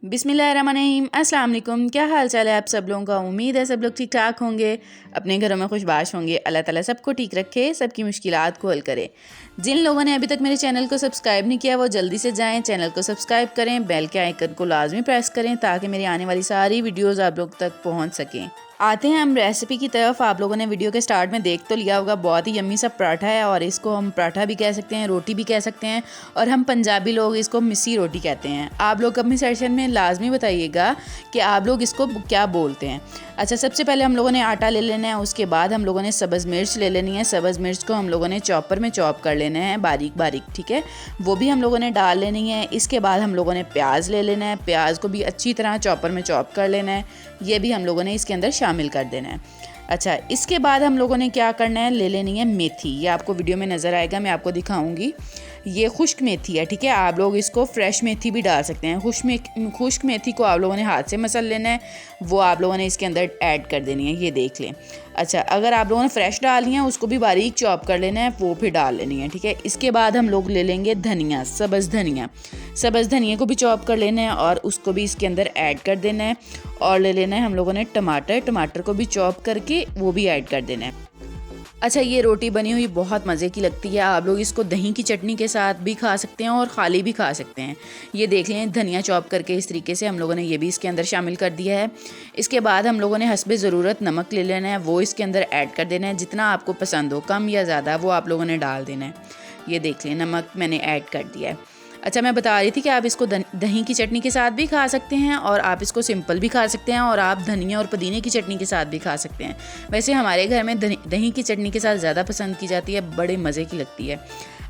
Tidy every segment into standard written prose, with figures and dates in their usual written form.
बिस्मिल्लाहिर्रहमानिर्रहीम, अस्सलाम वालेकुम। क्या हाल चाल है आप सब लोगों का। उम्मीद है सब लोग ठीक ठाक होंगे, अपने घरों में खुशबाश होंगे। अल्लाह ताला सबको ठीक रखे, सबकी मुश्किलात को हल करे। जिन लोगों ने अभी तक मेरे चैनल को सब्सक्राइब नहीं किया वो जल्दी से जाएं, चैनल को सब्सक्राइब करें, बेल के आइकन को लाजमी प्रेस करें ताकि मेरी आने वाली सारी वीडियोज़ आप लोग तक पहुँच सकें। आते हैं हम रेसिपी की तरफ। आप लोगों ने वीडियो के स्टार्ट में देख तो लिया होगा, बहुत ही यम्मी सा पराठा है और इसको हम पराठा भी कह सकते हैं, रोटी भी कह सकते हैं और हम पंजाबी लोग इसको मिस्सी रोटी कहते हैं। आप लोग अपनी सेशन में लाजमी बताइएगा कि आप लोग इसको क्या बोलते हैं। अच्छा, सबसे पहले हम लोगों ने आटा ले लेना है, उसके बाद हम लोगों ने सब्ज़ मिर्च ले लेनी है। सब्ज़ मिर्च को हम लोगों ने चॉपर में चॉप कर लेना है बारीक बारीक, ठीक है, वो भी हम लोगों ने डाल लेनी है। इसके बाद हम लोगों ने प्याज ले लेना है, प्याज को भी अच्छी तरह चॉपर में चॉप कर लेना है, ये भी हम लोगों ने इसके अंदर शामिल कर देना है। अच्छा, इसके बाद हम लोगों ने क्या करना है, ले लेनी है मेथी। ये आपको वीडियो में नज़र आएगा, मैं आपको दिखाऊंगी। ये खुश्क मेथी है, ठीक है। आप लोग इसको फ्रेश मेथी भी डाल सकते हैं। खुश्क मेथी को आप लोगों ने हाथ से मसल लेना है, वो आप लोगों ने इसके अंदर ऐड कर देनी है, ये देख लें। अच्छा, अगर आप लोगों ने फ्रेश डालनी है उसको भी बारीक चॉप कर लेना है, वो भी डाल लेनी है, ठीक है। इसके बाद हम लोग ले लेंगे धनिया, सब्ज़ धनिया। सब्ज़ धनिया को भी चॉप कर लेना है और उसको भी इसके अंदर ऐड कर देना है। और ले लेना है हम लोगों ने टमाटर, टमाटर को भी चॉप करके वो भी ऐड कर देना है। अच्छा, ये रोटी बनी हुई बहुत मज़े की लगती है। आप लोग इसको दही की चटनी के साथ भी खा सकते हैं और खाली भी खा सकते हैं। ये देख लें, धनिया चॉप करके इस तरीके से हम लोगों ने ये भी इसके अंदर शामिल कर दिया है। इसके बाद हम लोगों ने हस्बे ज़रूरत नमक ले लेना है, वो इसके अंदर ऐड कर देना है। जितना आपको पसंद हो, कम या ज़्यादा, वो आप लोगों ने डाल देना है। ये देख लें, नमक मैंने ऐड कर दिया है। अच्छा, मैं बता रही थी कि आप इसको दही की चटनी के साथ भी खा सकते हैं और आप इसको सिंपल भी खा सकते हैं और आप धनिया और पुदीने की चटनी के साथ भी खा सकते हैं। वैसे हमारे घर में दही की चटनी के साथ ज़्यादा पसंद की जाती है, बड़े मज़े की लगती है।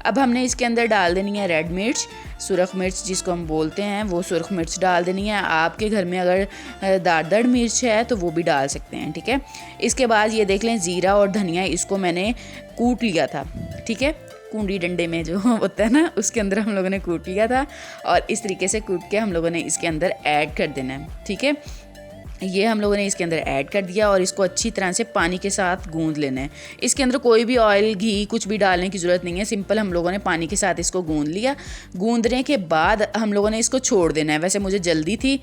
अब हमने इसके अंदर डाल देनी है रेड मिर्च, सुरख मिर्च जिसको हम बोलते हैं, वो सुरख मिर्च डाल देनी है। आपके घर में अगर दारदड़ मिर्च है तो वो भी डाल सकते हैं, ठीक है। इसके बाद ये देख लें, ज़ीरा और धनिया, इसको मैंने कूट लिया था, ठीक है। कूंडी डंडे में जो होता है ना, उसके अंदर हम लोगों ने कूट लिया था और इस तरीके से कूट के हम लोगों ने इसके अंदर ऐड कर देना है, ठीक है। ये हम लोगों ने इसके अंदर ऐड कर दिया और इसको अच्छी तरह से पानी के साथ गूंद लेना है। इसके अंदर कोई भी ऑयल, घी कुछ भी डालने की ज़रूरत नहीं है, सिंपल हम लोगों ने पानी के साथ इसको गूंद लिया। गूंदने के बाद हम लोगों ने इसको छोड़ देना है। वैसे मुझे जल्दी थी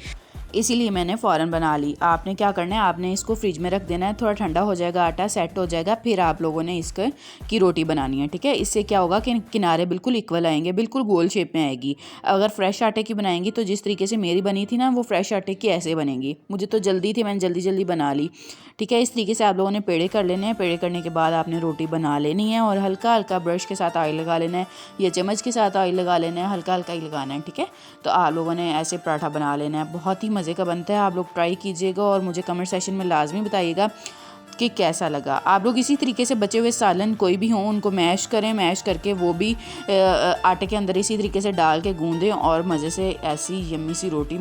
इसीलिए मैंने फ़ौरन बना ली। आपने क्या करना है, आपने इसको फ्रिज में रख देना है, थोड़ा ठंडा हो जाएगा, आटा सेट हो जाएगा, फिर आप लोगों ने इसके की रोटी बनानी है, ठीक है। इससे क्या होगा कि किनारे बिल्कुल इक्वल आएंगे, बिल्कुल गोल शेप में आएगी। अगर फ्रेश आटे की बनाएंगी तो जिस तरीके से मेरी बनी थी ना, वो फ्रेश आटे की ऐसे बनेगी। मुझे तो जल्दी थी, मैंने जल्दी जल्दी बना ली, ठीक है। इस तरीके से आप लोगों ने पेड़े कर लेने हैं। पेड़े करने के बाद आपने रोटी बना लेनी है और हल्का हल्का ब्रश के साथ ऑयल लगा लेना है या चम्मच के साथ ऑयल लगा लेना है, हल्का हल्का ही लगाना है, ठीक है। तो आप लोगों ने ऐसे पराठा बना लेना है, बहुत ही मज़े का बनता है। आप लोग ट्राई कीजिएगा और मुझे कमेंट सेशन में लाजमी बताइएगा कि कैसा लगा। आप लोग इसी तरीके से बचे हुए सालन कोई भी हों उनको मैश करें, मैश करके वो भी आटे के अंदर इसी तरीके से डाल के गूंदें और मज़े से ऐसी यम्मी सी रोटी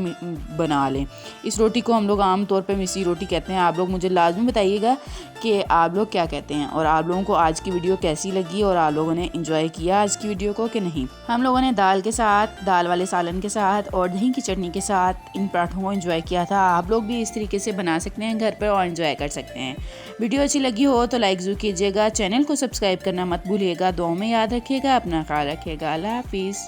बना लें। इस रोटी को हम लोग आम तौर पे मिस्सी रोटी कहते हैं। आप लोग मुझे लाजमी बताइएगा कि आप लोग क्या कहते हैं और आप लोगों को आज की वीडियो कैसी लगी और आप लोगों ने इंजॉय किया आज की वीडियो को कि नहीं। हम लोगों ने दाल के साथ, दाल वाले सालन के साथ और दही की चटनी के साथ इन पराठों को इंजॉय किया था। आप लोग भी इस तरीके से बना सकते हैं घर पर और इंजॉय कर सकते हैं। वीडियो अच्छी लगी हो तो लाइक ज़रूर कीजिएगा, चैनल को सब्सक्राइब करना मत भूलिएगा। दुआओं में याद रखिएगा, अपना ख्याल रखिएगा। अल्लाह हाफिज़।